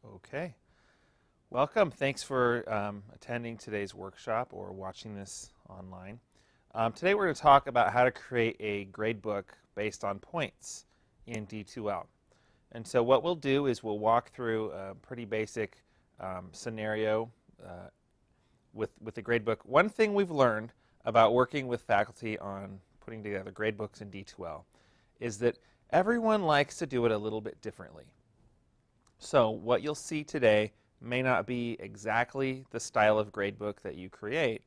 Okay. Welcome. Thanks for attending today's workshop or watching this online. Today we're going to talk about how to create a gradebook based on points in D2L. And so what we'll do is we'll walk through a pretty basic scenario with the gradebook. One thing we've learned about working with faculty on putting together gradebooks in D2L is that everyone likes to do it a little bit differently. So what you'll see today may not be exactly the style of gradebook that you create,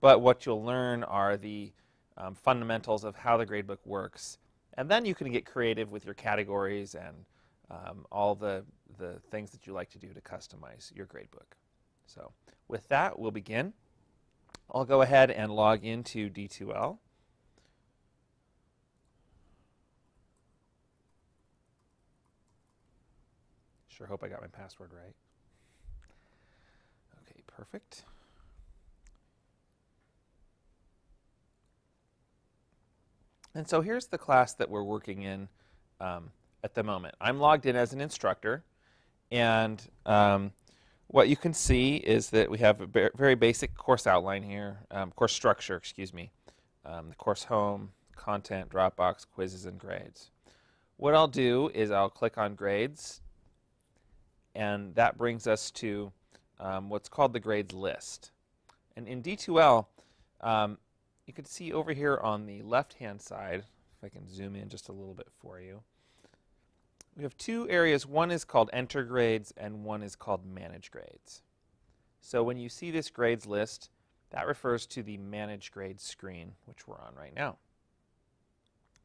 but what you'll learn are the fundamentals of how the gradebook works. And then you can get creative with your categories and all the things that you like to do to customize your gradebook. So with that, we'll begin. I'll go ahead and log into D2L. Sure hope I got my password right. Okay, perfect. And so here's the class that we're working in at the moment. I'm logged in as an instructor, and what you can see is that we have a very basic course outline here, course structure, excuse me, the course home, content, Dropbox, quizzes, and grades. What I'll do is I'll click on grades, and that brings us to what's called the grades list. And in D2L, you can see over here on the left-hand side, if I can zoom in just a little bit for you, we have two areas. One is called Enter Grades, and one is called Manage Grades. So when you see this grades list, that refers to the Manage Grades screen, which we're on right now.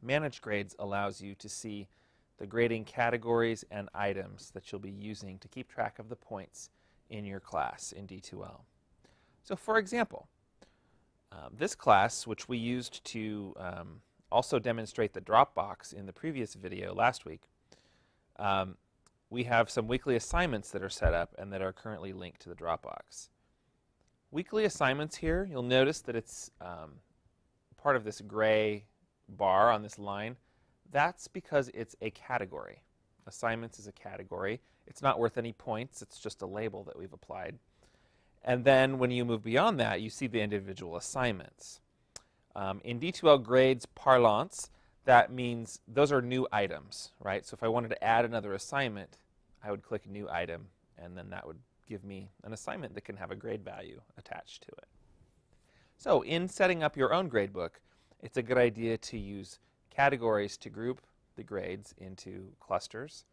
Manage Grades allows you to see the grading categories and items that you'll be using to keep track of the points in your class in D2L. So for example, this class, which we used to also demonstrate the Dropbox in the previous video last week, we have some weekly assignments that are set up and that are currently linked to the Dropbox. Weekly assignments here, you'll notice that it's part of this gray bar on this line. That's because it's a category. Assignments is a category. It's not worth any points. It's just a label that we've applied. And then when you move beyond that, you see the individual assignments. In D2L grades parlance, that means those are new items, right? So if I wanted to add another assignment, I would click New Item, and then that would give me an assignment that can have a grade value attached to it. So in setting up your own gradebook, it's a good idea to use categories to group the grades into clusters.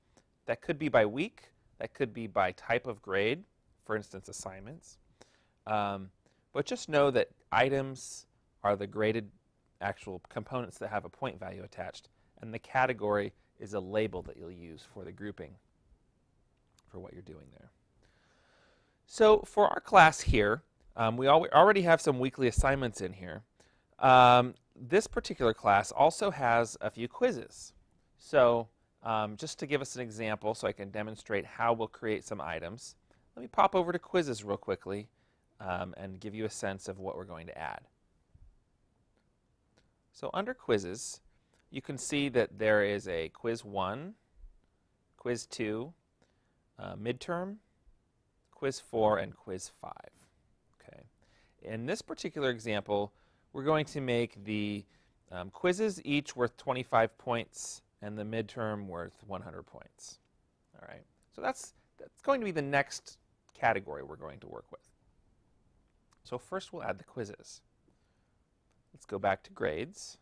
That could be by week. That could be by type of grade, for instance, assignments. But just know that items are the graded actual components that have a point value attached, and the category is a label that you'll use for the grouping for what you're doing there. So for our class here, we already have some weekly assignments in here. This particular class also has a few quizzes. So just to give us an example so I can demonstrate how we'll create some items, let me pop over to quizzes real quickly and give you a sense of what we're going to add. So under quizzes, you can see that there is a quiz 1, quiz 2, midterm, quiz 4, and quiz 5. Okay. In this particular example, we're going to make the quizzes each worth 25 points and the midterm worth 100 points. All right. So that's going to be the next category we're going to work with. So first we'll add the quizzes. Let's go back to grades.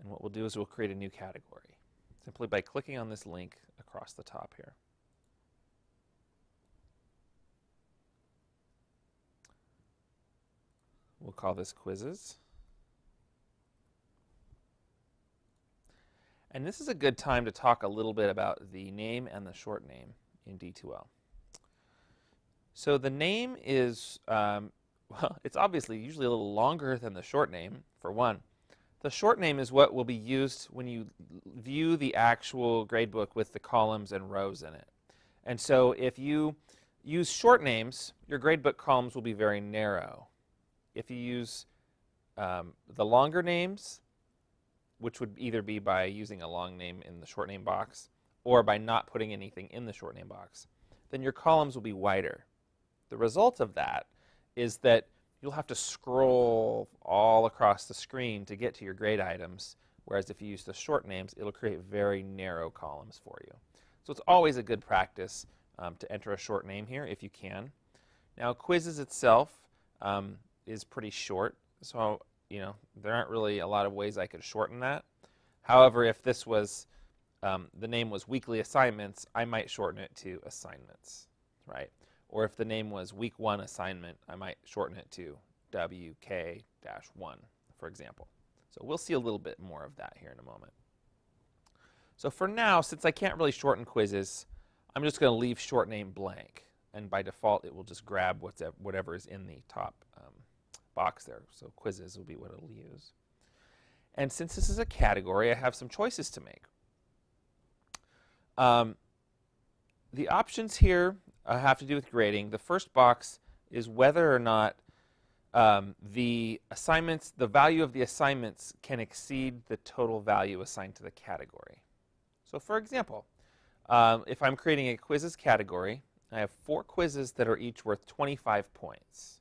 And what we'll do is we'll create a new category simply by clicking on this link across the top here. We'll call this quizzes. And this is a good time to talk a little bit about the name and the short name in D2L. So the name is, well, it's obviously usually a little longer than the short name, for one. The short name is what will be used when you view the actual gradebook with the columns and rows in it. And so if you use short names, your gradebook columns will be very narrow. If you use the longer names, which would either be by using a long name in the short name box or by not putting anything in the short name box, then your columns will be wider. The result of that is that you'll have to scroll all across the screen to get to your grade items, whereas if you use the short names, it'll create very narrow columns for you. So it's always a good practice to enter a short name here if you can. Now, quizzes itself is pretty short, so there aren't really a lot of ways I could shorten that. However, if this was the name was weekly assignments, I might shorten it to assignments, right? Or if the name was week 1 assignment, I might shorten it to WK-1, for example. So we'll see a little bit more of that here in a moment. So for now, since I can't really shorten quizzes, I'm just going to leave short name blank. And by default, it will just grab whatever is in the top box there. So quizzes will be what it'll use. And since this is a category, I have some choices to make. The options here have to do with grading. The first box is whether or not the value of the assignments can exceed the total value assigned to the category. So for example, if I'm creating a quizzes category, I have 4 quizzes that are each worth 25 points.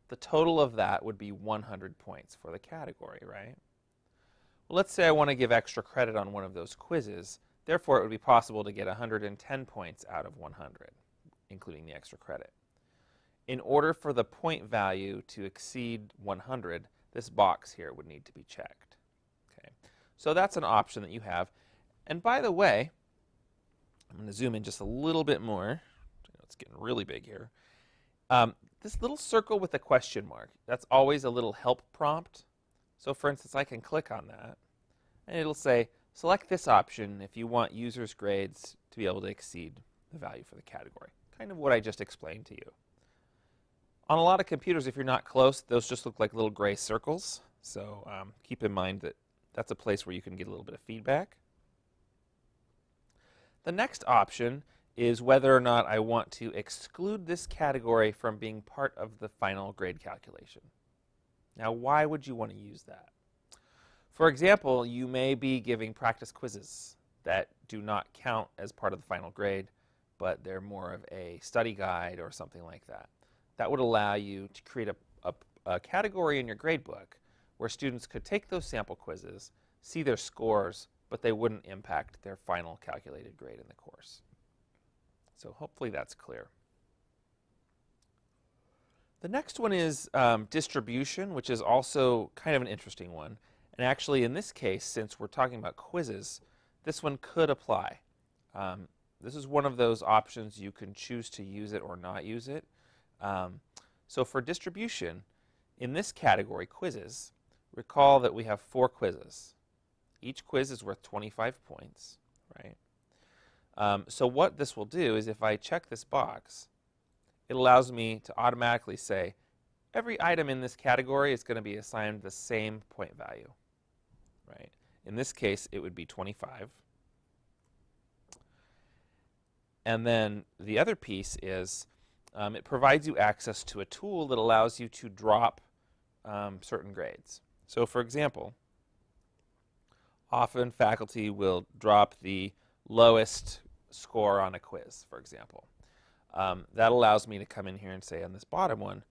The total of that would be 100 points for the category, right? Well, let's say I want to give extra credit on one of those quizzes. Therefore, it would be possible to get 110 points out of 100, including the extra credit. In order for the point value to exceed 100, this box here would need to be checked. Okay, so that's an option that you have. And by the way, I'm going to zoom in just a little bit more. It's getting really big here. This little circle with a question mark, that's always a little help prompt. So for instance, I can click on that, and it'll say, select this option if you want users' grades to be able to exceed the value for the category. Kind of what I just explained to you. On a lot of computers, if you're not close, those just look like little gray circles. So keep in mind that that's a place where you can get a little bit of feedback. The next option is whether or not I want to exclude this category from being part of the final grade calculation. Now, why would you want to use that? For example, you may be giving practice quizzes that do not count as part of the final grade, but they're more of a study guide or something like that. That would allow you to create a category in your gradebook where students could take those sample quizzes, see their scores, but they wouldn't impact their final calculated grade in the course. So hopefully that's clear. The next one is distribution, which is also kind of an interesting one. And actually, in this case, since we're talking about quizzes, this one could apply. This is one of those options you can choose to use it or not use it. So for distribution, in this category, quizzes, recall that we have 4 quizzes. Each quiz is worth 25 points, right? So what this will do is if I check this box, it allows me to automatically say, every item in this category is going to be assigned the same point value, right? In this case, it would be 25. And then the other piece is it provides you access to a tool that allows you to drop certain grades. So for example, often faculty will drop the lowest score on a quiz, for example. That allows me to come in here and say on this bottom one,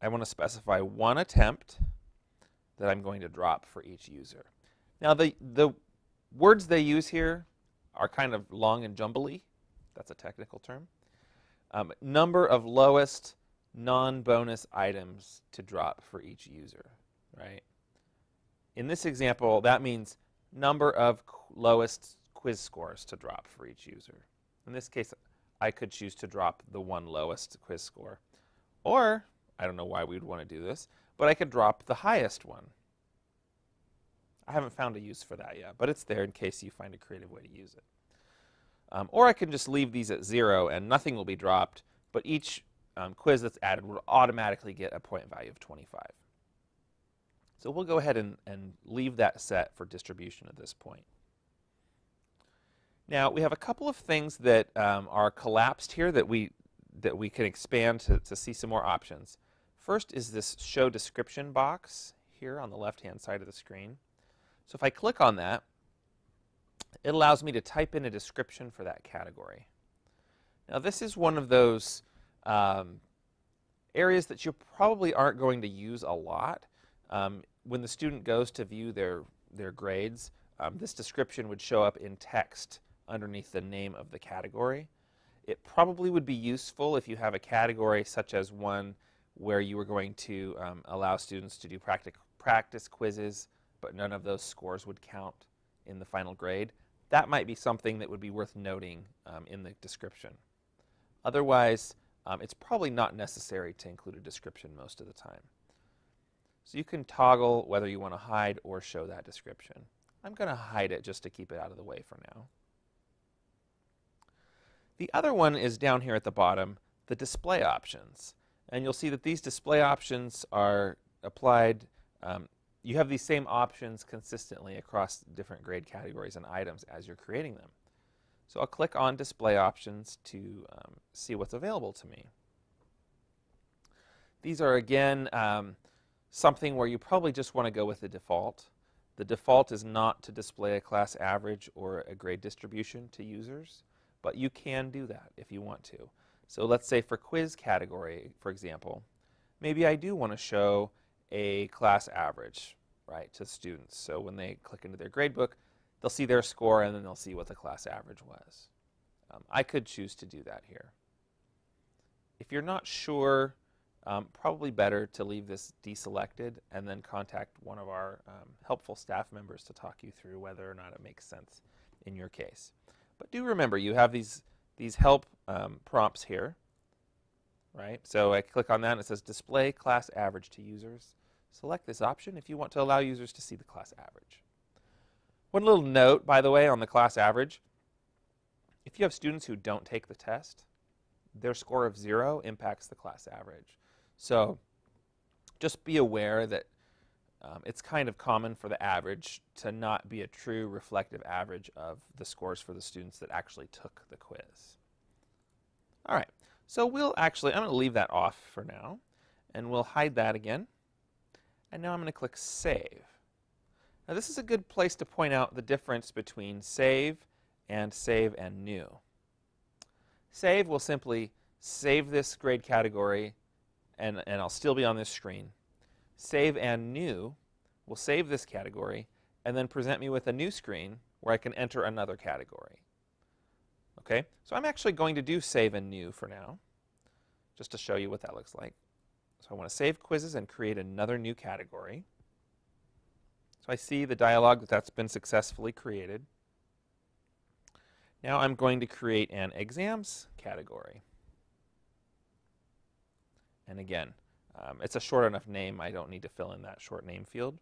I want to specify 1 attempt that I'm going to drop for each user. Now the words they use here are kind of long and jumbly. That's a technical term. Number of lowest non-bonus items to drop for each user, right? In this example, that means number of lowest quiz scores to drop for each user. In this case, I could choose to drop the 1 lowest quiz score. Or, I don't know why we would want to do this, but I could drop the highest one. I haven't found a use for that yet, but it's there in case you find a creative way to use it. Or I can just leave these at 0 and nothing will be dropped, but each quiz that's added will automatically get a point value of 25. So we'll go ahead and leave that set for distribution at this point. Now we have a couple of things that are collapsed here that we can expand to see some more options. First is this show description box here on the left-hand side of the screen. So if I click on that, it allows me to type in a description for that category. Now this is one of those areas that you probably aren't going to use a lot. When the student goes to view their grades, this description would show up in text underneath the name of the category. It probably would be useful if you have a category such as one where you were going to allow students to do practice quizzes, but none of those scores would count in the final grade. That might be something that would be worth noting in the description. Otherwise, it's probably not necessary to include a description most of the time. So you can toggle whether you want to hide or show that description. I'm going to hide it just to keep it out of the way for now. The other one is down here at the bottom, the display options. And you'll see that these display options are applied. You have these same options consistently across different grade categories and items as you're creating them. So I'll click on display options to see what's available to me. These are, again, something where you probably just want to go with the default. The default is not to display a class average or a grade distribution to users, but you can do that if you want to. So let's say for quiz category, for example, maybe I do want to show a class average, right, to students. So when they click into their gradebook, they'll see their score and then they'll see what the class average was. I could choose to do that here. If you're not sure, probably better to leave this deselected and then contact one of our helpful staff members to talk you through whether or not it makes sense in your case. But do remember, you have these help prompts here, right? So I click on that and it says display class average to users. Select this option if you want to allow users to see the class average. One little note, by the way, on the class average. If you have students who don't take the test, their score of 0 impacts the class average. So just be aware that it's kind of common for the average to not be a true reflective average of the scores for the students that actually took the quiz. All right, so I'm going to leave that off for now, and we'll hide that again. And now I'm going to click Save. Now this is a good place to point out the difference between Save and New. Save will simply save this grade category, and I'll still be on this screen. Save and New will save this category and then present me with a new screen where I can enter another category. Okay, so I'm actually going to do Save and New for now, just to show you what that looks like. So I want to save quizzes and create another new category. So I see the dialog that that's been successfully created. Now I'm going to create an exams category. And again, it's a short enough name, I don't need to fill in that short name field.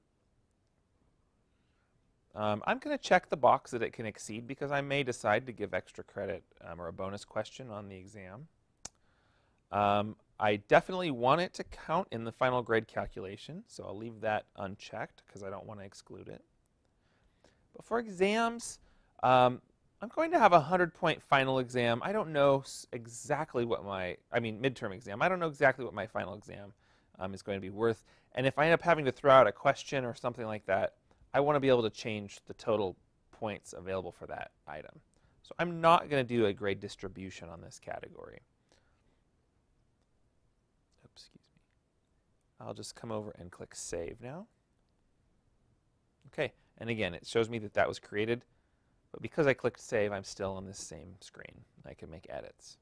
I'm going to check the box that it can exceed because I may decide to give extra credit or a bonus question on the exam. I definitely want it to count in the final grade calculation, so I'll leave that unchecked because I don't want to exclude it. But for exams, I'm going to have a 100-point final exam. I don't know exactly what midterm exam. I don't know exactly what my final exam is going to be worth. And if I end up having to throw out a question or something like that, I want to be able to change the total points available for that item. So I'm not going to do a grade distribution on this category. Oops, excuse me. I'll just come over and click Save now. Okay, and again, it shows me that that was created. But because I clicked Save, I'm still on this same screen. I can make edits.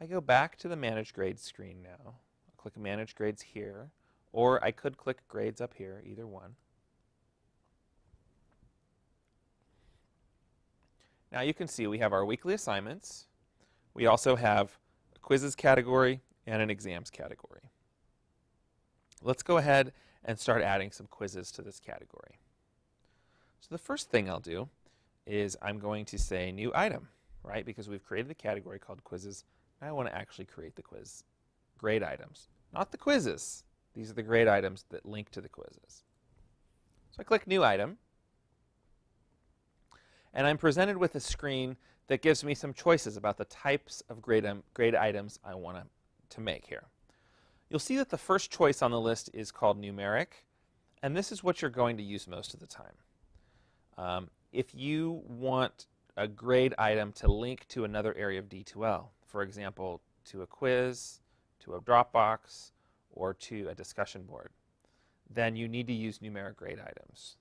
I go back to the Manage Grades screen now. I'll click Manage Grades here, or I could click Grades up here, either one. Now you can see we have our weekly assignments. We also have a quizzes category and an exams category. Let's go ahead and start adding some quizzes to this category. So the first thing I'll do is I'm going to say new item, right? Because we've created the category called quizzes. I want to actually create the quiz grade items, not the quizzes. These are the grade items that link to the quizzes. So I click new item, and I'm presented with a screen that gives me some choices about the types of grade items I want to make here. You'll see that the first choice on the list is called numeric, And this is what you're going to use most of the time. If you want a grade item to link to another area of D2L, for example, to a quiz, to a Dropbox, or to a discussion board, then you need to use numeric grade items.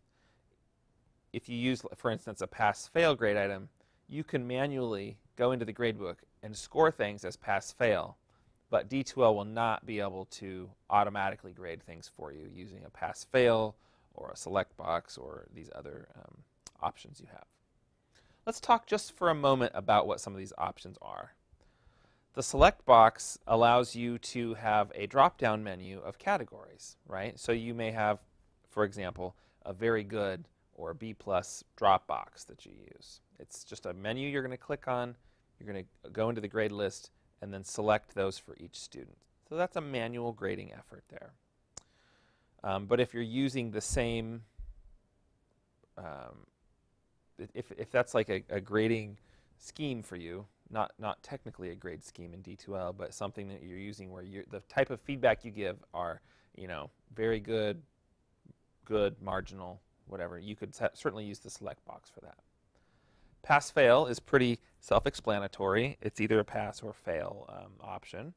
If you use, for instance, a pass-fail grade item, you can manually go into the gradebook and score things as pass-fail, but D2L will not be able to automatically grade things for you using a pass-fail or a select box or these other options you have. Let's talk just for a moment about what some of these options are. The select box allows you to have a drop-down menu of categories, right? So you may have, for example, a very good or a B+ drop box that you use. It's just a menu you're going to click on, you're going to go into the grade list, and then select those for each student. So that's a manual grading effort there. But if you're using the same, if that's like a grading scheme for you, not technically a grade scheme in D2L, but something that you're using where the type of feedback you give are, very good, marginal, whatever, you could certainly use the select box for that. Pass-fail is pretty self-explanatory. It's either a pass or fail option.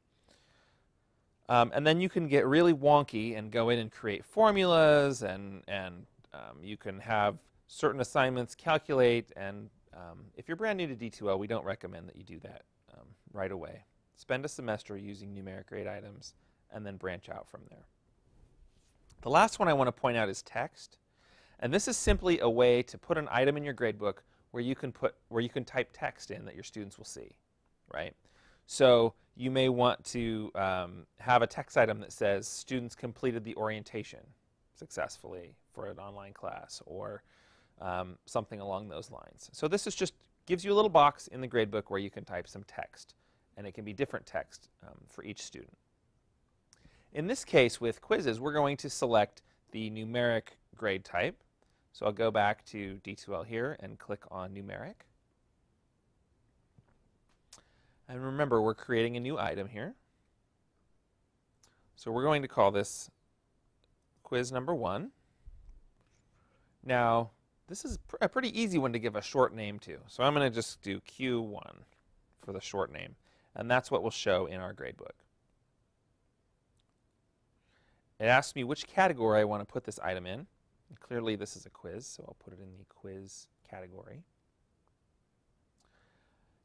And then you can get really wonky and go in and create formulas, and you can have certain assignments calculate, and if you're brand new to D2L, we don't recommend that you do that right away. Spend a semester using numeric grade items and then branch out from there. The last one I want to point out is text. And this is simply a way to put an item in your gradebook where you can type text in that your students will see, right? So you may want to have a text item that says students completed the orientation successfully for an online class, or something along those lines. So this is just gives you a little box in the gradebook where you can type some text, and it can be different text for each student. In this case with quizzes, we're going to select the numeric grade type. So I'll go back to D2L here and click on numeric. And remember, we're creating a new item here. So we're going to call this quiz number 1. Now, this is a pretty easy one to give a short name to. So I'm going to just do Q1 for the short name. And that's what we'll show in our gradebook. It asks me which category I want to put this item in. And clearly this is a quiz, so I'll put it in the quiz category.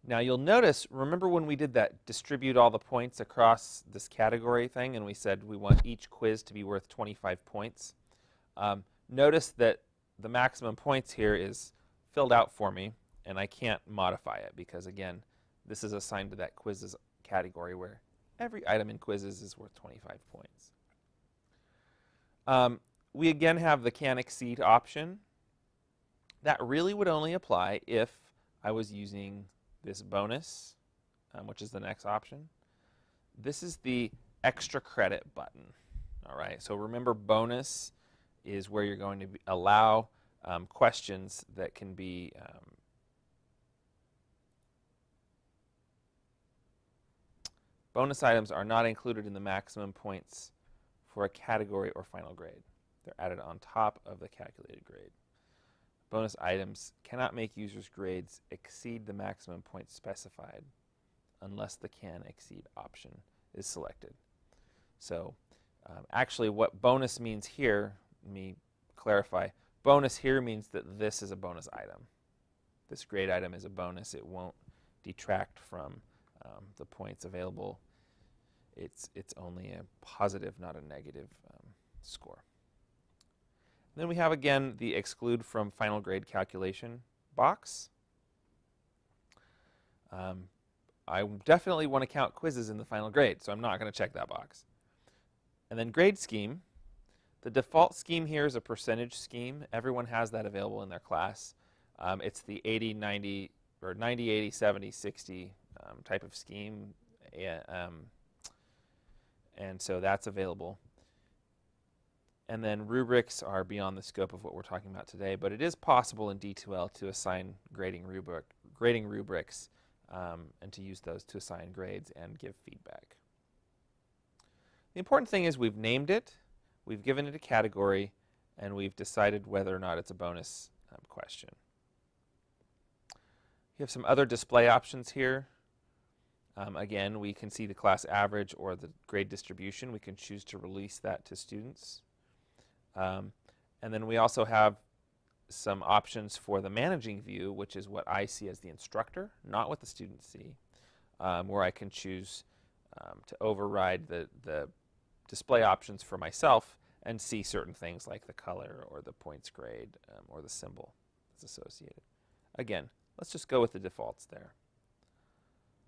Now you'll notice, remember when we did that distribute all the points across this category thing, and we said we want each quiz to be worth 25 points? Notice that the maximum points here is filled out for me, and I can't modify it because, again, this is assigned to that quizzes category where every item in quizzes is worth 25 points. We again have the can exceed option. That really would only apply if I was using this bonus, which is the next option. This is the extra credit button. All right, so remember, bonus is where you're going to allow questions that can be bonus items are not included in the maximum points for a category or final grade. They're added on top of the calculated grade. Bonus items cannot make users' grades exceed the maximum points specified unless the can exceed option is selected. So actually what bonus means here, let me clarify. Bonus here means that this is a bonus item. This grade item is a bonus. It won't detract from the points available. It's only a positive, not a negative score. And then we have, again, the exclude from final grade calculation box. I definitely want to count quizzes in the final grade, so I'm not going to check that box. And then grade scheme. The default scheme here is a percentage scheme. Everyone has that available in their class. It's the 80, 90, or 90, 80, 70, 60 type of scheme. And so that's available. And then rubrics are beyond the scope of what we're talking about today, but it is possible in D2L to assign grading rubrics and to use those to assign grades and give feedback. The important thing is we've named it, we've given it a category, and we've decided whether or not it's a bonus question. You have some other display options here. Again, we can see the class average or the grade distribution. We can choose to release that to students. And then we also have some options for the managing view, which is what I see as the instructor, not what the students see, where I can choose to override the display options for myself and see certain things like the color or the points grade or the symbol that's associated. Again, let's just go with the defaults there.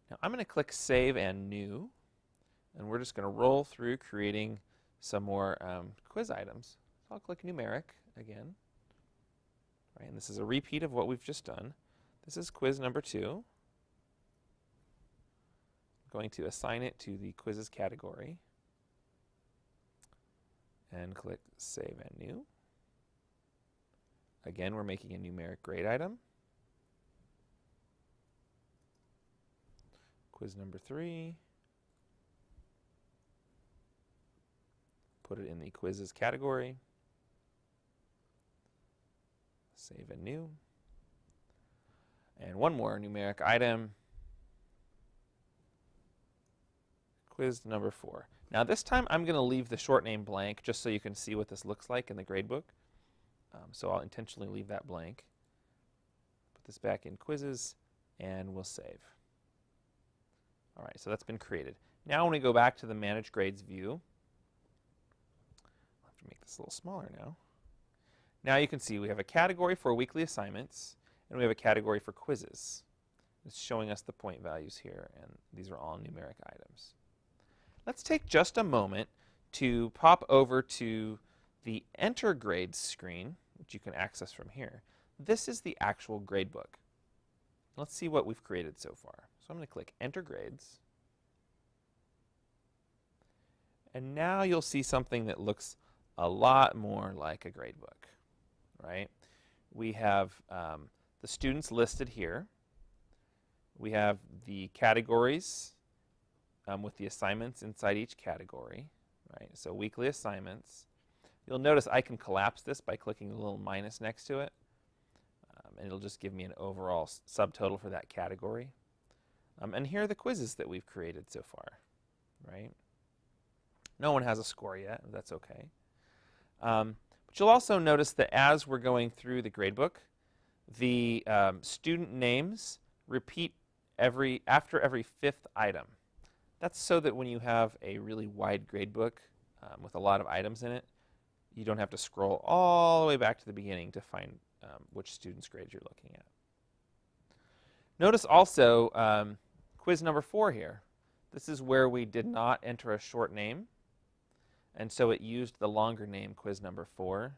Now I'm going to click Save and New, and we're just going to roll through creating some more quiz items. So I'll click Numeric again. Right, and this is a repeat of what we've just done. This is quiz number 2. I'm going to assign it to the quizzes category and click Save and New. Again, we're making a numeric grade item. Quiz number 3. Put it in the quizzes category. Save and New. And one more numeric item. Quiz number 4. Now this time I'm going to leave the short name blank just so you can see what this looks like in the gradebook. So I'll intentionally leave that blank. Put this back in quizzes and we'll save. All right, so that's been created. Now when we go back to the Manage Grades view, I'll have to make this a little smaller now. Now you can see we have a category for weekly assignments and we have a category for quizzes. It's showing us the point values here, and these are all numeric items. Let's take just a moment to pop over to the Enter Grades screen, which you can access from here. This is the actual gradebook. Let's see what we've created so far. So I'm going to click Enter Grades. And now you'll see something that looks a lot more like a gradebook, right? We have the students listed here. We have the categories with the assignments inside each category, right? So weekly assignments. You'll notice I can collapse this by clicking the little minus next to it, and it'll just give me an overall subtotal for that category. And here are the quizzes that we've created so far, right? No one has a score yet, but that's okay. But you'll also notice that as we're going through the gradebook, the student names repeat after every 5th item. That's so that when you have a really wide gradebook with a lot of items in it, you don't have to scroll all the way back to the beginning to find which student's grade you're looking at. Notice also quiz number 4 here. This is where we did not enter a short name, and so it used the longer name quiz number 4.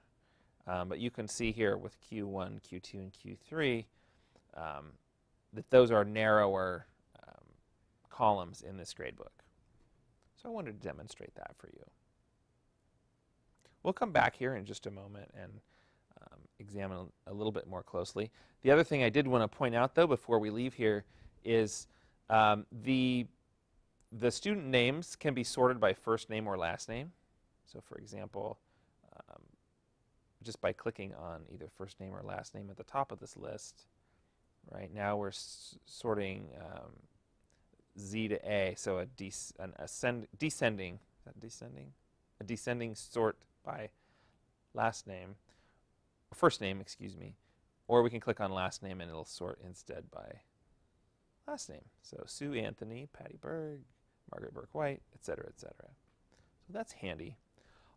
But you can see here with Q1, Q2, and Q3 that those are narrower columns in this gradebook. So I wanted to demonstrate that for you. We'll come back here in just a moment and examine a little bit more closely. The other thing I did want to point out, though, before we leave here is the student names can be sorted by first name or last name. So for example, just by clicking on either first name or last name at the top of this list, right now we're sorting Z to A, so a descending sort by last name, first name, excuse me, or we can click on last name and it'll sort instead by last name. So Sue Anthony, Patty Berg, Margaret Burke White, etc., etc. So that's handy.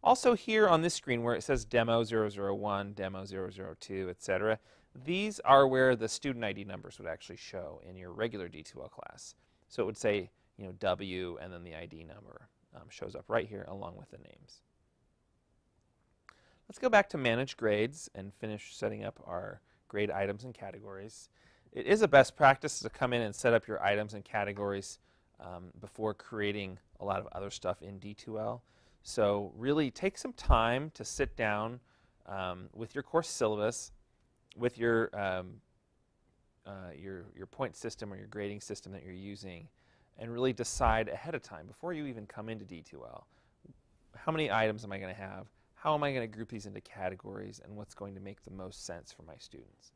Also here on this screen where it says Demo 001, Demo 002, etc., these are where the student ID numbers would actually show in your regular D2L class. So it would say, you know, W and then the ID number shows up right here along with the names. Let's go back to Manage Grades and finish setting up our grade items and categories. It is a best practice to come in and set up your items and categories before creating a lot of other stuff in D2L. So really take some time to sit down with your course syllabus, with your point system or your grading system that you're using, and really decide ahead of time before you even come into D2L, how many items am I going to have? how am I going to group these into categories, and what's going to make the most sense for my students.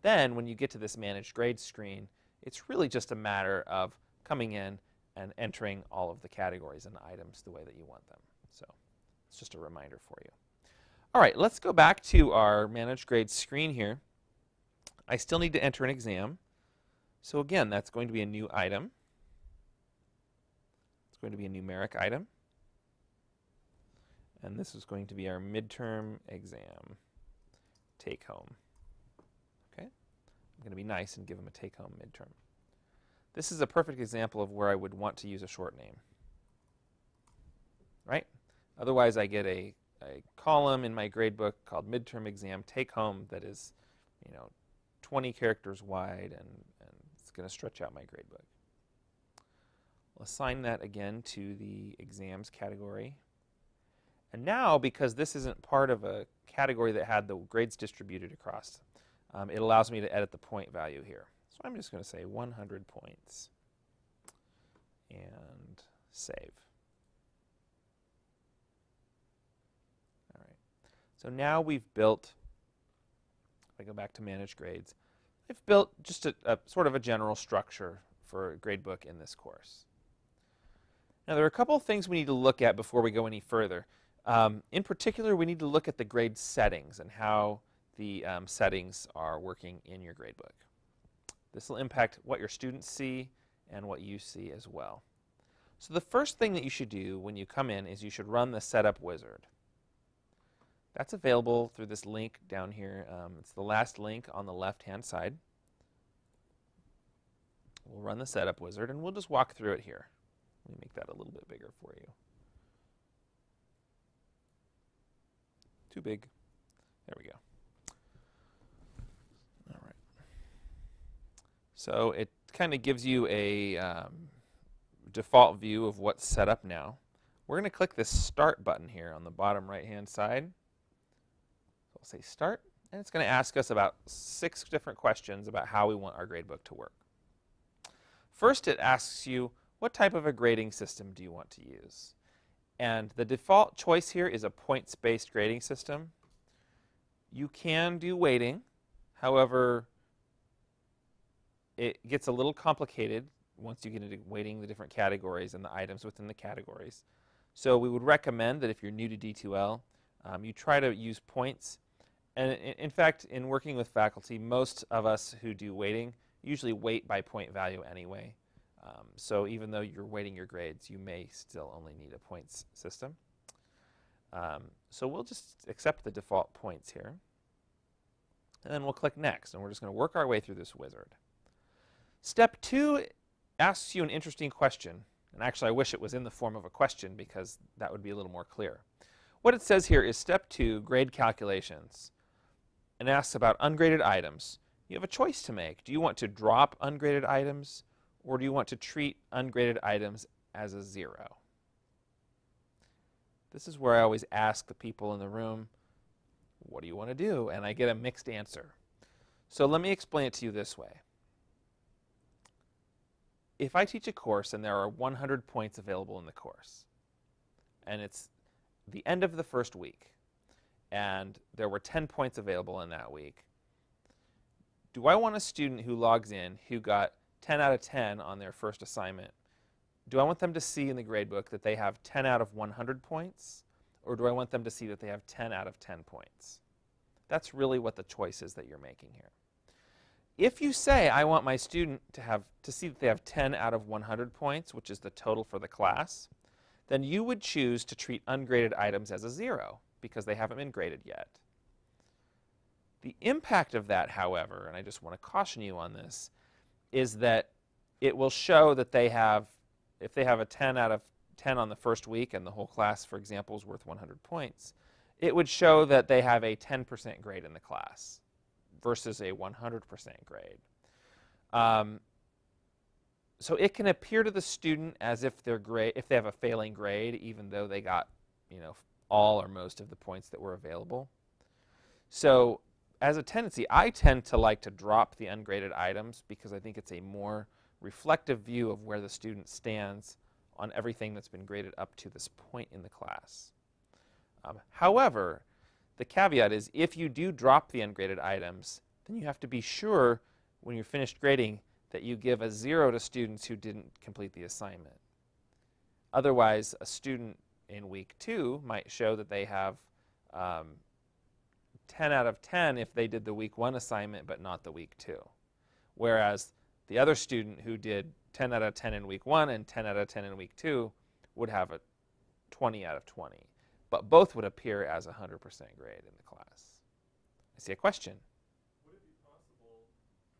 Then when you get to this managed grades screen, it's really just a matter of coming in and entering all of the categories and items the way that you want them. So it's just a reminder for you. All right, let's go back to our managed grades screen here. I still need to enter an exam. So again, that's going to be a new item. It's going to be a numeric item. And this is going to be our midterm exam take home. Okay? I'm going to be nice and give them a take home midterm. This is a perfect example of where I would want to use a short name. Right? Otherwise, I get a column in my gradebook called midterm exam take home that is, 20 characters wide, and it's going to stretch out my gradebook. We'll assign that again to the exams category. And now, because this isn't part of a category that had the grades distributed across, it allows me to edit the point value here. So I'm just going to say 100 points and save. All right. So now we've built, if I go back to manage grades, I've built just a sort of a general structure for a gradebook in this course. Now there are a couple of things we need to look at before we go any further. In particular, we need to look at the grade settings and how the settings are working in your gradebook. This will impact what your students see and what you see as well. So the first thing that you should do when you come in is you should run the setup wizard. That's available through this link down here. It's the last link on the left-hand side. We'll run the setup wizard, and we'll just walk through it here. Let me make that a little bit bigger for you. Too big. There we go. All right. So it kind of gives you a default view of what's set up now. We're going to click this Start button here on the bottom right-hand side. So I'll say Start, and it's going to ask us about 6 different questions about how we want our gradebook to work. First, it asks you, what type of a grading system do you want to use? And the default choice here is a points-based grading system. You can do weighting. However, it gets a little complicated once you get into weighting the different categories and the items within the categories. So we would recommend that if you're new to D2L, you try to use points. And in fact, in working with faculty, most of us who do weighting usually weight by point value anyway. So even though you're weighting your grades, you may still only need a points system. So we'll just accept the default points here. And then we'll click Next, and we're just going to work our way through this wizard. Step 2 asks you an interesting question. And actually, I wish it was in the form of a question because that would be a little more clear. What it says here is Step 2, Grade Calculations, and asks about ungraded items. You have a choice to make. Do you want to drop ungraded items, or do you want to treat ungraded items as a 0? This is where I always ask the people in the room, what do you want to do? And I get a mixed answer. So let me explain it to you this way. If I teach a course and there are 100 points available in the course, and it's the end of the first week, and there were 10 points available in that week, do I want a student who logs in who got 10 out of 10 on their first assignment? Do I want them to see in the gradebook that they have 10 out of 100 points, or do I want them to see that they have 10 out of 10 points? That's really what the choice is that you're making here. If you say, I want my student to see that they have 10 out of 100 points, which is the total for the class, then you would choose to treat ungraded items as a 0 because they haven't been graded yet. The impact of that, however, and I just want to caution you on this, is that it will show that they have, if they have a 10 out of 10 on the first week and the whole class, for example, is worth 100 points, it would show that they have a 10% grade in the class versus a 100% grade. So it can appear to the student as if if they have a failing grade, even though they got, all or most of the points that were available. So as a tendency, I tend to like to drop the ungraded items because I think it's a more reflective view of where the student stands on everything that's been graded up to this point in the class. However, the caveat is if you do drop the ungraded items, then you have to be sure when you're finished grading that you give a 0 to students who didn't complete the assignment. Otherwise, a student in week 2 might show that they have 10 out of 10 if they did the week 1 assignment but not the week 2. Whereas the other student who did 10 out of 10 in week 1 and 10 out of 10 in week 2 would have a 20 out of 20. But both would appear as a 100% grade in the class. I see a question. Would it be possible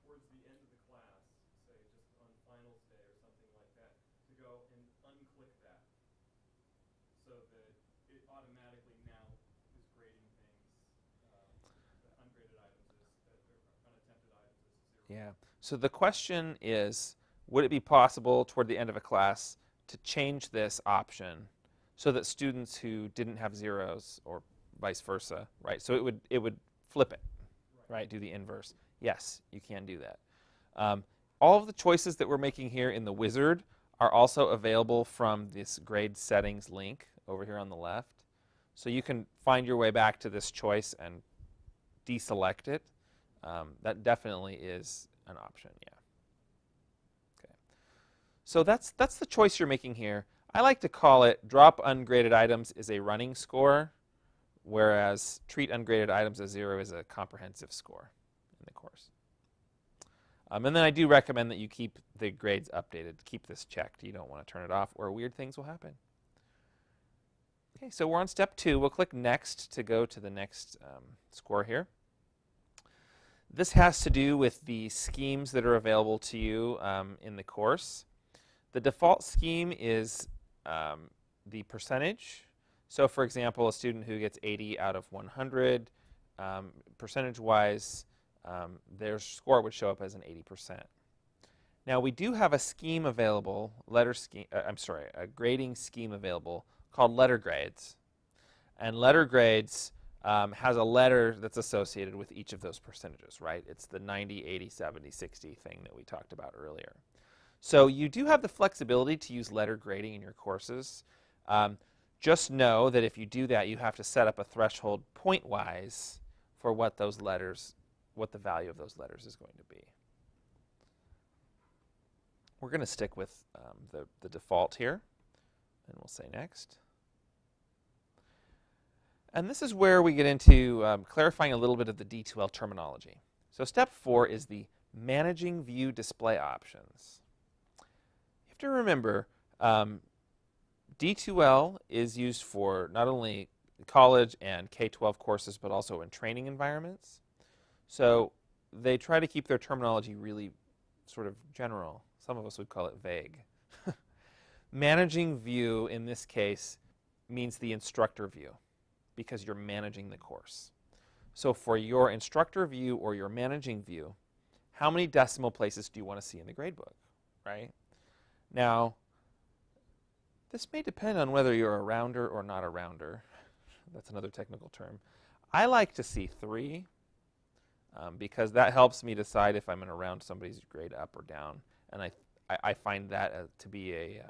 towards the end of the class, say just on finals day or something like that, to go and unclick that so that it automatically now is grading things, the ungraded items or unattempted items as 0? Yeah. So the question is, would it be possible toward the end of a class to change this option so that students who didn't have 0s or vice versa, right? So it would flip it, right? Do the inverse. Yes, you can do that. All of the choices that we're making here in the wizard are also available from this grade settings link over here on the left. So you can find your way back to this choice and deselect it. That definitely is an option, yeah. Okay. So that's the choice you're making here. I like to call it drop ungraded items is a running score, whereas treat ungraded items as 0 is a comprehensive score in the course. And then I do recommend that you keep the grades updated. Keep this checked. You don't want to turn it off or weird things will happen. Okay, so we're on step 2. We'll click next to go to the next score here. This has to do with the schemes that are available to you in the course. The default scheme is the percentage. So for example, a student who gets 80 out of 100, percentage-wise, their score would show up as an 80%. Now we do have a scheme available, a grading scheme available called letter grades. And letter grades has a letter that's associated with each of those percentages, right? It's the 90, 80, 70, 60 thing that we talked about earlier. So you do have the flexibility to use letter grading in your courses. Just know that if you do that, you have to set up a threshold point-wise for what those letters, what the value of those letters is going to be. We're going to stick with the default here, and we'll say next. And this is where we get into clarifying a little bit of the D2L terminology. So step 4 is the managing view display options. You have to remember, D2L is used for not only college and K-12 courses, but also in training environments. So they try to keep their terminology really sort of general. Some of us would call it vague. Managing view, in this case, means the instructor view, because you're managing the course. So for your instructor view or your managing view, how many decimal places do you want to see in the gradebook, right? Now, this may depend on whether you're a rounder or not a rounder. That's another technical term. I like to see 3 because that helps me decide if I'm going to round somebody's grade up or down. And I find that to be a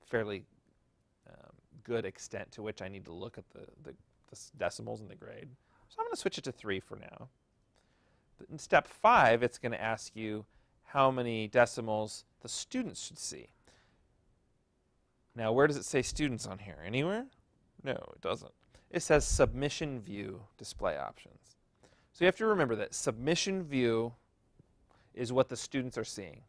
fairly good extent to which I need to look at the decimals in the grade. So I'm going to switch it to 3 for now. But in step 5, it's going to ask you how many decimals the students should see. Now, where does it say students on here? Anywhere? No, it doesn't. It says submission view display options. So you have to remember that submission view is what the students are seeing.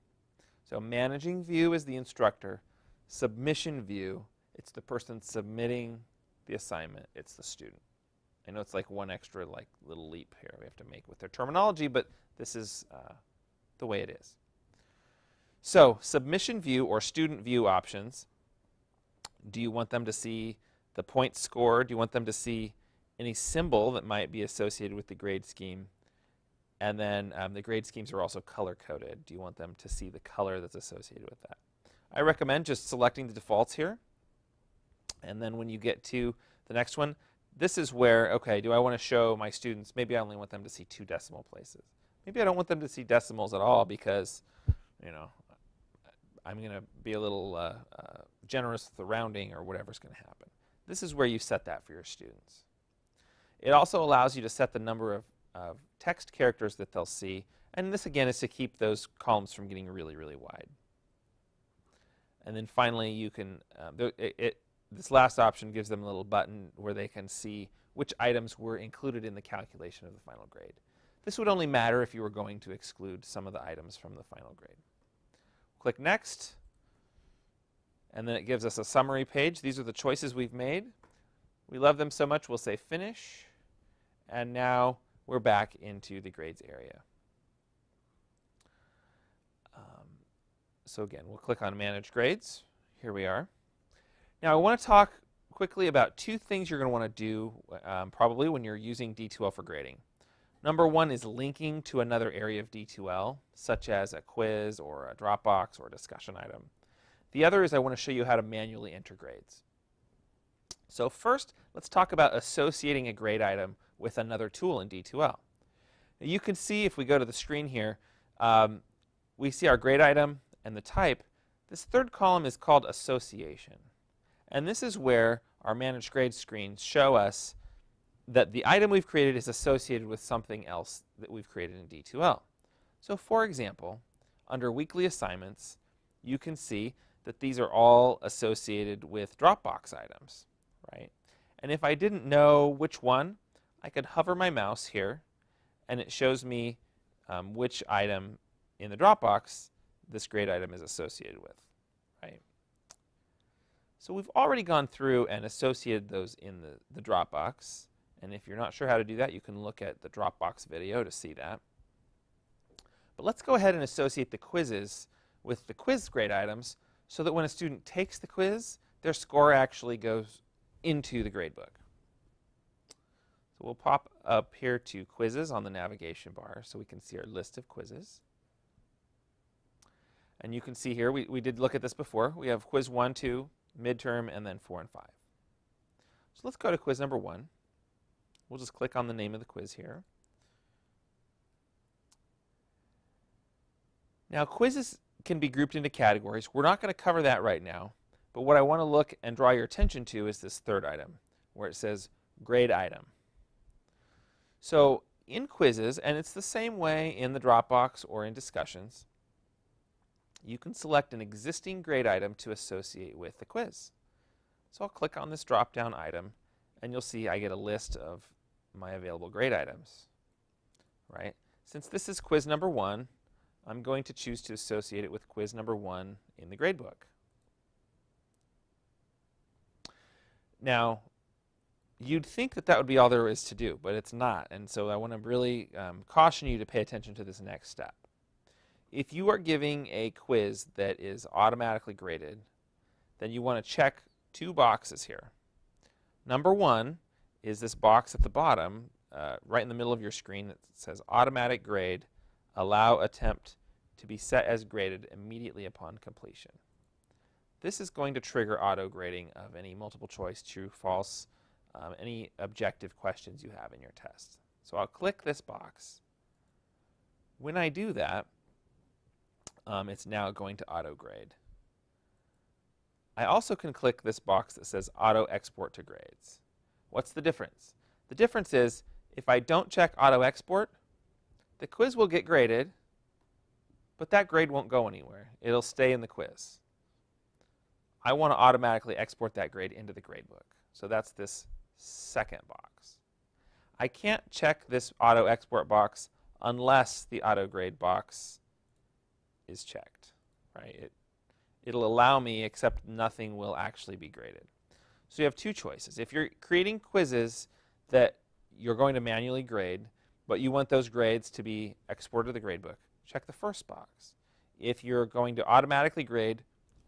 So managing view is the instructor. Submission view, it's the person submitting the assignment. It's the student. I know it's like one extra little leap here we have to make with their terminology, but this is the way it is. So submission view or student view options. Do you want them to see the point score? Do you want them to see any symbol that might be associated with the grade scheme? And then the grade schemes are also color-coded. Do you want them to see the color that's associated with that? I recommend just selecting the defaults here. And then when you get to the next one, this is where, okay, do I want to show my students, maybe I only want them to see 2 decimal places. Maybe I don't want them to see decimals at all because, you know, I'm going to be a little generous with the rounding or whatever's going to happen. This is where you set that for your students. It also allows you to set the number of text characters that they'll see, and this again is to keep those columns from getting really, really wide. And then finally, you can this last option gives them a little button where they can see which items were included in the calculation of the final grade. This would only matter if you were going to exclude some of the items from the final grade. Click Next, and then it gives us a summary page. These are the choices we've made. We love them so much, we'll say Finish, and now we're back into the grades area. So again, we'll click on Manage Grades. Here we are. Now I want to talk quickly about two things you're going to want to do probably when you're using D2L for grading. Number one is linking to another area of D2L, such as a quiz or a Dropbox or a discussion item. The other is I want to show you how to manually enter grades. So first, let's talk about associating a grade item with another tool in D2L. Now you can see if we go to the screen here, we see our grade item and the type. This third column is called Association. And this is where our Manage Grades screens show us that the item we've created is associated with something else that we've created in D2L. So for example, under Weekly Assignments, you can see that these are all associated with Dropbox items, right? And if I didn't know which one, I could hover my mouse here, and it shows me which item in the Dropbox this grade item is associated with, right? So we've already gone through and associated those in the Dropbox. And if you're not sure how to do that, you can look at the Dropbox video to see that. But let's go ahead and associate the quizzes with the quiz grade items so that when a student takes the quiz, their score actually goes into the gradebook. So we'll pop up here to Quizzes on the navigation bar so we can see our list of quizzes. And you can see here, we did look at this before. We have quiz 1, 2, midterm, and then 4 and 5. So let's go to quiz number 1. We'll just click on the name of the quiz here. Now, quizzes can be grouped into categories. We're not going to cover that right now. But what I want to look and draw your attention to is this third item, where it says grade item. So in quizzes, and it's the same way in the Dropbox or in discussions, you can select an existing grade item to associate with the quiz. So I'll click on this drop-down item, and you'll see I get a list of my available grade items, right? Since this is quiz number 1, I'm going to choose to associate it with quiz number 1 in the gradebook. Now, you'd think that that would be all there is to do, but it's not. And so I want to really caution you to pay attention to this next step. If you are giving a quiz that is automatically graded, then you want to check two boxes here. Number 1 is this box at the bottom, right in the middle of your screen that says Automatic Grade, Allow Attempt to be set as graded immediately upon completion. This is going to trigger auto grading of any multiple choice, true, false, any objective questions you have in your test. So I'll click this box. When I do that, it's now going to auto grade. I also can click this box that says Auto Export to Grades. What's the difference? The difference is if I don't check Auto Export, the quiz will get graded, but that grade won't go anywhere. It'll stay in the quiz. I want to automatically export that grade into the gradebook. So that's this second box. I can't check this Auto Export box unless the Auto Grade box is checked, right? It'll allow me, except nothing will actually be graded. So you have two choices. If you're creating quizzes that you're going to manually grade, but you want those grades to be exported to the gradebook, check the first box. If you're going to automatically grade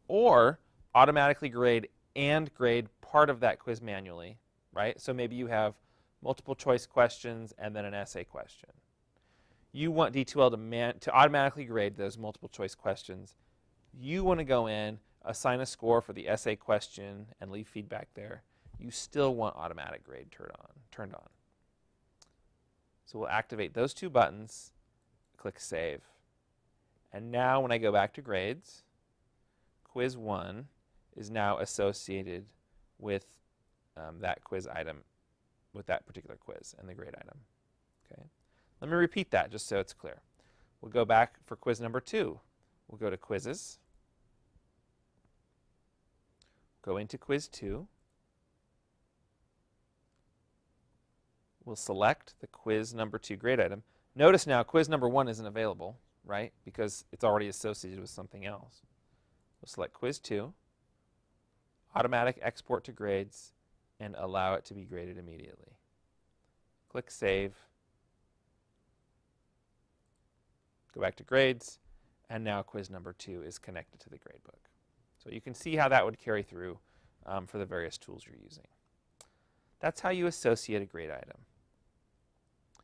or automatically grade and grade part of that quiz manually, right? So maybe you have multiple choice questions and then an essay question. You want D2L to automatically grade those multiple choice questions. You want to go in, assign a score for the essay question, and leave feedback there. You still want automatic grade turned on. So we'll activate those two buttons, click Save. And now when I go back to grades, quiz 1 is now associated with that quiz item with that particular quiz and the grade item. Okay. Let me repeat that just so it's clear. We'll go back for quiz number 2. We'll go to quizzes, go into quiz 2. We'll select the quiz number 2 grade item. Notice now quiz number 1 isn't available, right? Because it's already associated with something else. We'll select quiz 2, automatic export to grades, and allow it to be graded immediately. Click Save. Go back to grades, and now quiz number 2 is connected to the gradebook. So you can see how that would carry through for the various tools you're using. That's how you associate a grade item.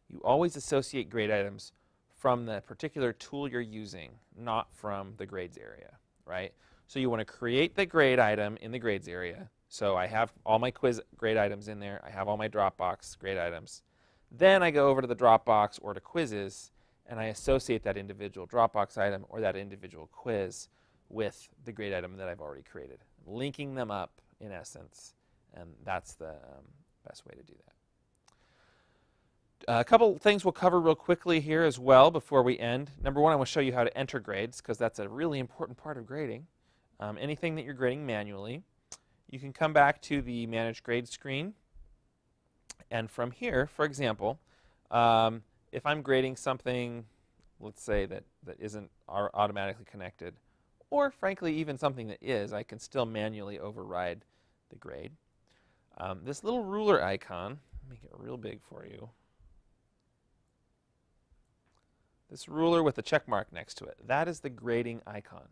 You always associate grade items from the particular tool you're using, not from the grades area, right? So you want to create the grade item in the grades area. So I have all my quiz grade items in there. I have all my Dropbox grade items. Then I go over to the Dropbox or to quizzes, and I associate that individual Dropbox item or that individual quiz with the grade item that I've already created, linking them up in essence, and that's the best way to do that. A couple things we'll cover real quickly here as well before we end. Number 1, I want to show you how to enter grades because that's a really important part of grading. Anything that you're grading manually, you can come back to the Manage Grades screen, and from here, for example, if I'm grading something, let's say that isn't automatically connected, or frankly even something that is, I can still manually override the grade. This little ruler icon, make it real big for you. This ruler with the check mark next to it, that is the grading icon.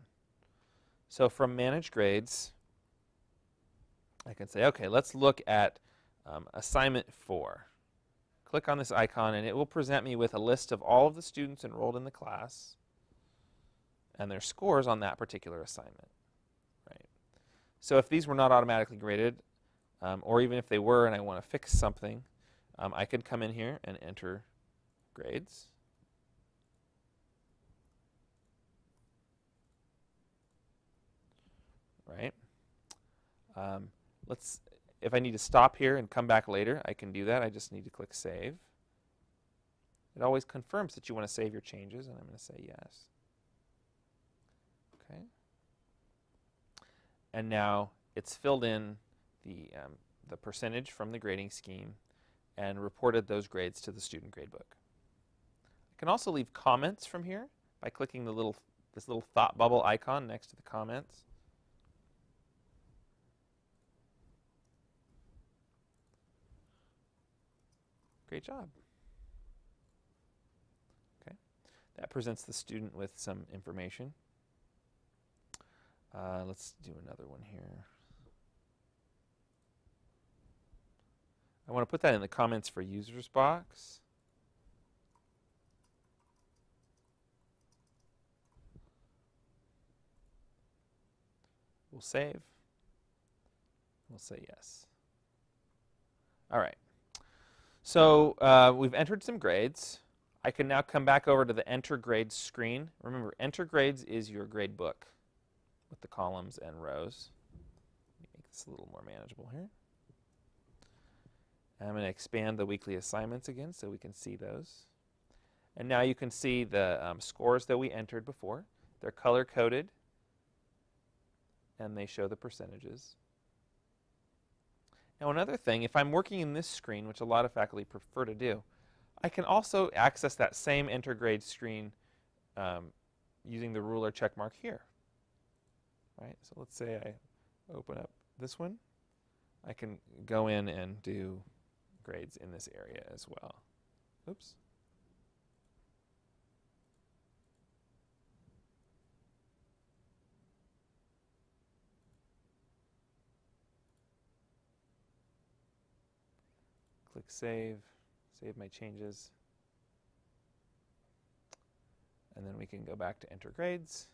So from Manage Grades, I can say, okay, let's look at assignment 4. Click on this icon, and it will present me with a list of all of the students enrolled in the class and their scores on that particular assignment. Right. So if these were not automatically graded, or even if they were and I want to fix something, I could come in here and enter grades. Right. If I need to stop here and come back later, I can do that. I just need to click Save. It always confirms that you want to save your changes, and I'm going to say yes. Okay. And now it's filled in the percentage from the grading scheme and reported those grades to the student gradebook. I can also leave comments from here by clicking this little thought bubble icon next to the comments. Great job. Okay, that presents the student with some information. Let's do another one here. I want to put that in the comments for users box. We'll save. We'll say yes. All right. So we've entered some grades. I can now come back over to the Enter Grades screen. Remember, Enter Grades is your grade book with the columns and rows. Let me make this a little more manageable here. I'm going to expand the weekly assignments again so we can see those. And now you can see the scores that we entered before. They're color-coded, and they show the percentages. Now another thing, if I'm working in this screen, which a lot of faculty prefer to do, I can also access that same Enter Grade screen using the ruler check mark here. Right? So let's say I open up this one. I can go in and do grades in this area as well. Oops. Click Save, save my changes. And then we can go back to Enter Grades.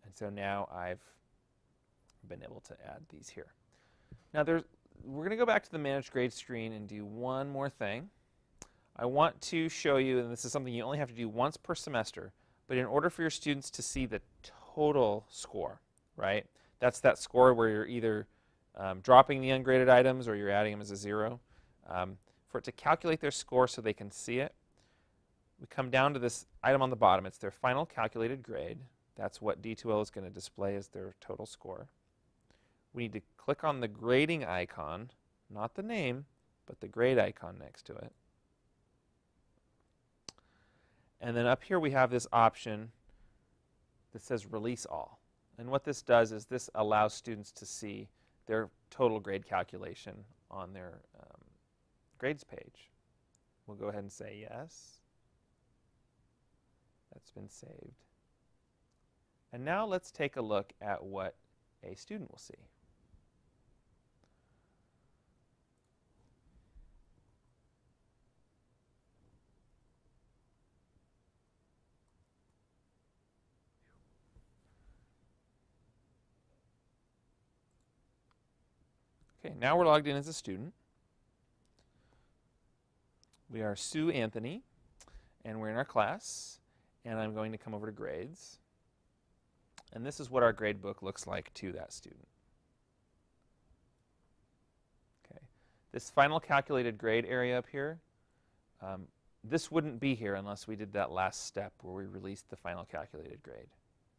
And so now I've been able to add these here. Now we're going to go back to the Manage Grades screen and do one more thing. I want to show you, and this is something you only have to do once per semester, but in order for your students to see the total score, right? That's that score where you're either dropping the ungraded items or you're adding them as a 0. For it to calculate their score so they can see it, we come down to this item on the bottom. It's their final calculated grade. That's what D2L is going to display as their total score. We need to click on the grading icon, not the name, but the grade icon next to it. And then up here we have this option that says Release All. And what this does is this allows students to see their total grade calculation on their grades page. We'll go ahead and say yes. That's been saved. And now let's take a look at what a student will see. Okay, now we're logged in as a student. We are Sue Anthony, and we're in our class, and I'm going to come over to grades. And this is what our grade book looks like to that student. Okay, this final calculated grade area up here, this wouldn't be here unless we did that last step where we released the final calculated grade.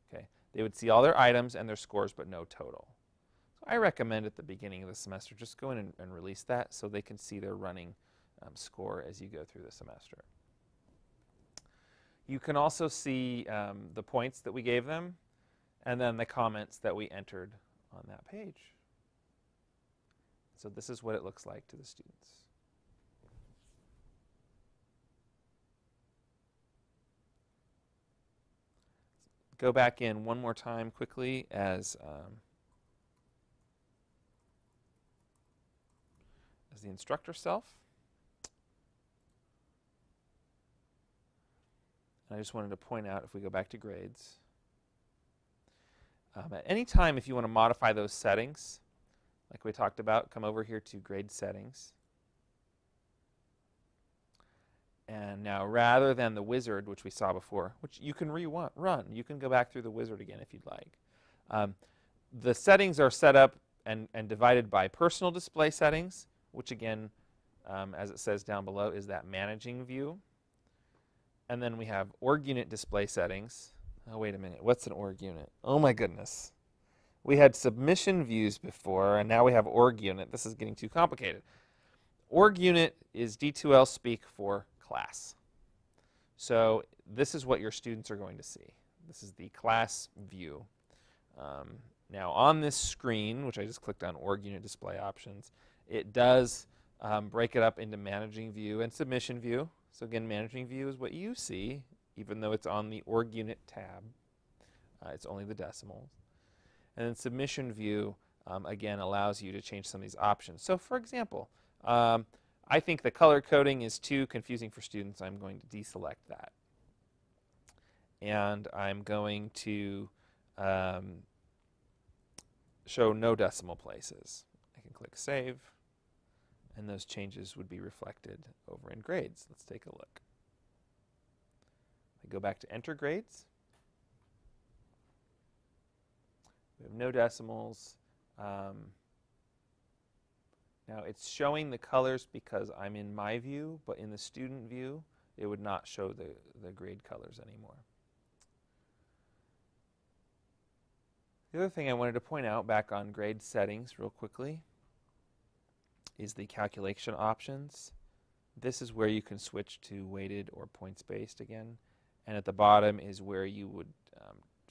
Okay, they would see all their items and their scores, but no total. So I recommend at the beginning of the semester just go in and release that so they can see their running score as you go through the semester. You can also see the points that we gave them and then the comments that we entered on that page. So this is what it looks like to the students. Go back in one more time quickly as the instructor self. And I just wanted to point out, if we go back to grades, at any time if you want to modify those settings, like we talked about, come over here to grade settings. And now rather than the wizard, which we saw before, which you can run, you can go back through the wizard again if you'd like. The settings are set up and divided by personal display settings, which again, as it says down below, is that managing view. And then we have org unit display settings. Oh, wait a minute. What's an org unit? Oh, my goodness. We had submission views before, and now we have org unit. This is getting too complicated. Org unit is D2L speak for class. So this is what your students are going to see. This is the class view. Now on this screen, which I just clicked on org unit display options, it does break it up into managing view and submission view. So again, managing view is what you see, even though it's on the org unit tab. It's only the decimals. And then submission view, again, allows you to change some of these options. So for example, I think the color coding is too confusing for students. I'm going to deselect that. And I'm going to show no decimal places. I can click Save. And those changes would be reflected over in grades. Let's take a look. I go back to enter grades. We have no decimals. Now it's showing the colors because I'm in my view, but in the student view, it would not show the grade colors anymore. The other thing I wanted to point out back on grade settings real quickly is the calculation options. This is where you can switch to weighted or points-based again. And at the bottom is where you would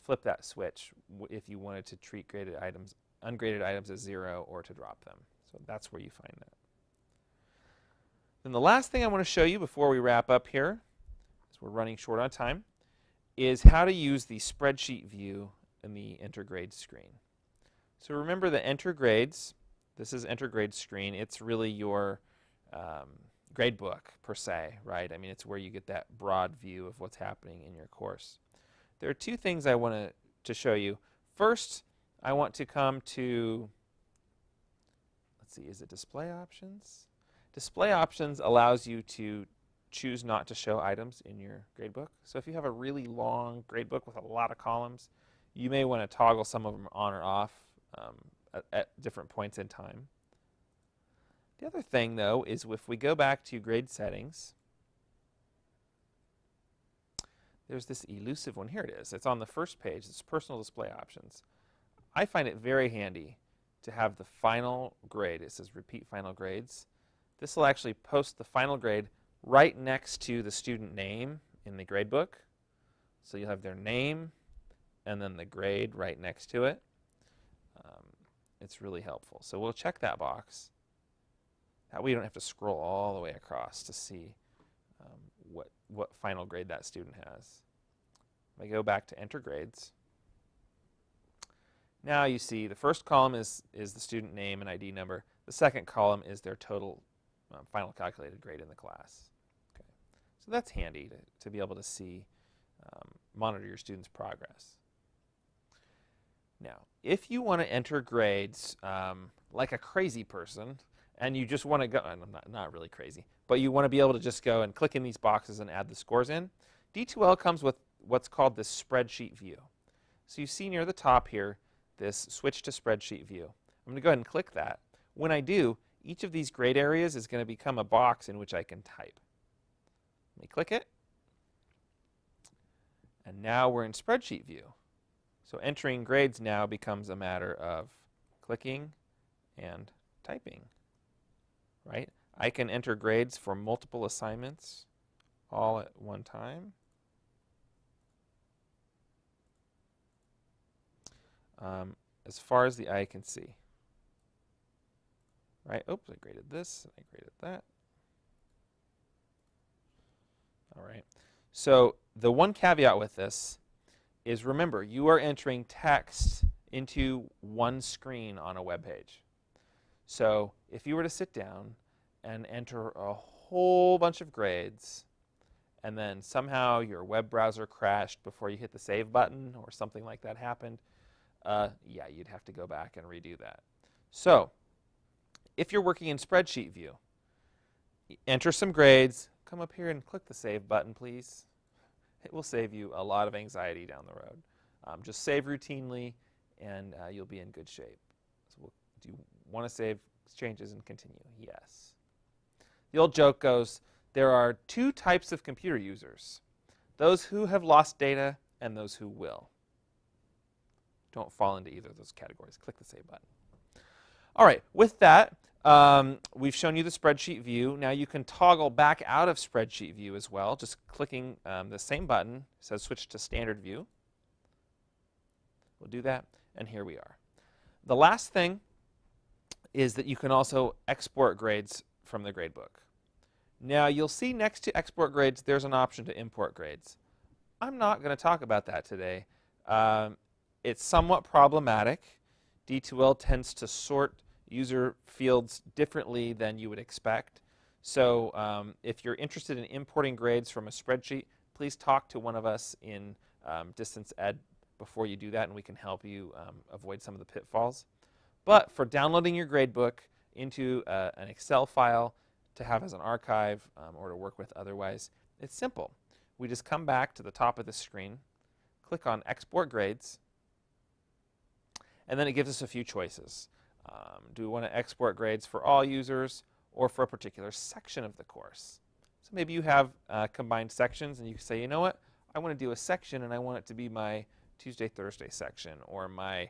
flip that switch if you wanted to treat graded items, ungraded items as 0 or to drop them. So that's where you find that. Then the last thing I want to show you before we wrap up here, as we're running short on time, is how to use the spreadsheet view in the enter grades screen. So remember the enter grades. This is enter grades screen. It's really your gradebook per se, right? I mean, it's where you get that broad view of what's happening in your course. There are two things I want to show you. First, I want to come to, let's see, is it display options? Display options allows you to choose not to show items in your gradebook. So if you have a really long gradebook with a lot of columns, you may want to toggle some of them on or off at different points in time. The other thing, though, is if we go back to grade settings, there's this elusive one. Here it is. It's on the first page. It's personal display options. I find it very handy to have the final grade. It says repeat final grades. This will actually post the final grade right next to the student name in the gradebook. So you'll have their name and then the grade right next to it. It's really helpful. So we'll check that box. That way you don't have to scroll all the way across to see what final grade that student has. If I go back to enter grades, now you see the first column is the student name and ID number. The second column is their total final calculated grade in the class. Okay. So that's handy to be able to see, monitor your students' progress. Now, if you want to enter grades like a crazy person, and you just want to go, and I'm not really crazy, but you want to be able to just go and click in these boxes and add the scores in, D2L comes with what's called this spreadsheet view. So you see near the top here, this switch to spreadsheet view. I'm going to go ahead and click that. When I do, each of these grade areas is going to become a box in which I can type. Let me click it. And now we're in spreadsheet view. So entering grades now becomes a matter of clicking and typing. Right? I can enter grades for multiple assignments all at one time. As far as the eye can see. Right? Oops, I graded this, and I graded that. All right. So the one caveat with this is, remember, you are entering text into one screen on a web page. So if you were to sit down and enter a whole bunch of grades, and then somehow your web browser crashed before you hit the save button or something like that happened, yeah, you'd have to go back and redo that. So if you're working in spreadsheet view, enter some grades, come up here and click the save button, please. It will save you a lot of anxiety down the road. Just save routinely, and you'll be in good shape. So do you want to save changes and continue? Yes. The old joke goes, there are two types of computer users: those who have lost data and those who will. Don't fall into either of those categories. Click the save button. All right, with that, we've shown you the spreadsheet view. Now you can toggle back out of spreadsheet view as well, just clicking the same button. It says switch to standard view. We'll do that, and here we are. The last thing is that you can also export grades from the gradebook. Now you'll see next to export grades, there's an option to import grades. I'm not going to talk about that today. It's somewhat problematic. D2L tends to sort user fields differently than you would expect. So if you're interested in importing grades from a spreadsheet, please talk to one of us in distance ed before you do that, and we can help you avoid some of the pitfalls. But for downloading your gradebook into an Excel file to have as an archive or to work with otherwise, it's simple. We just come back to the top of the screen, click on Export Grades, and then it gives us a few choices. Do we want to export grades for all users or for a particular section of the course? So maybe you have combined sections, and you can say, you know what, I want to do a section, and I want it to be my Tuesday, Thursday section, or my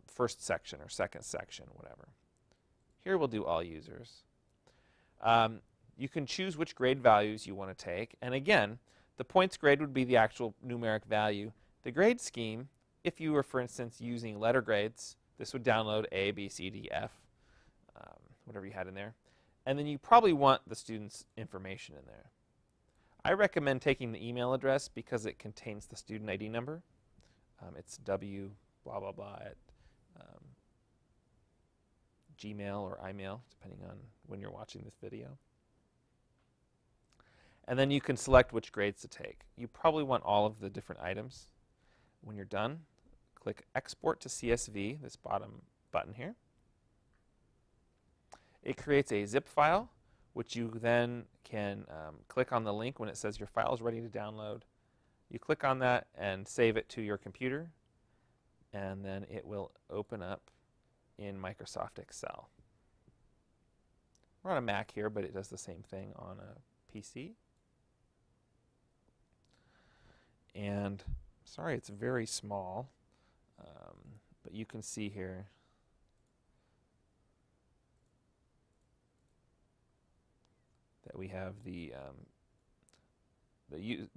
first section or second section, whatever. Here we'll do all users. You can choose which grade values you want to take. And again, the points grade would be the actual numeric value. The grade scheme, if you were, for instance, using letter grades, this would download A, B, C, D, F, whatever you had in there. And then you probably want the student's information in there. I recommend taking the email address because it contains the student ID number. It's W blah, blah, blah at Gmail or iMail, depending on when you're watching this video. And then you can select which grades to take. You probably want all of the different items. When you're done, click Export to CSV, this bottom button here. It creates a zip file, which you then can click on the link when it says your file is ready to download. You click on that and save it to your computer. and then it will open up in Microsoft Excel. We're on a Mac here, but it does the same thing on a PC. And sorry, it's very small, but you can see here that we have the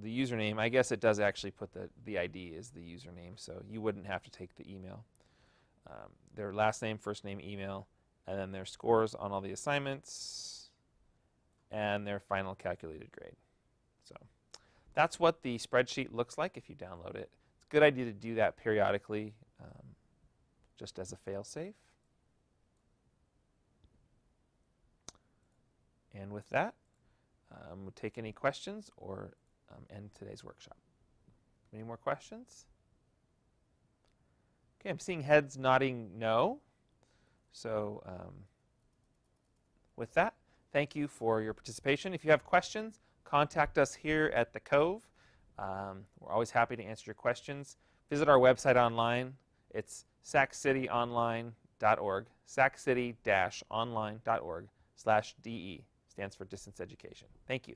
username. I guess it does actually put the ID as the username, so you wouldn't have to take the email. Their last name, first name, email, and then their scores on all the assignments, and their final calculated grade. So that's what the spreadsheet looks like if you download it. It's a good idea to do that periodically, just as a fail-safe. And with that, we'll take any questions or end today's workshop. Any more questions? Okay, I'm seeing heads nodding no. So with that, thank you for your participation. If you have questions, contact us here at the Cove. We're always happy to answer your questions. Visit our website online. It's SacCityOnline.org, saccity-online.org/DE. Stands for distance education. Thank you.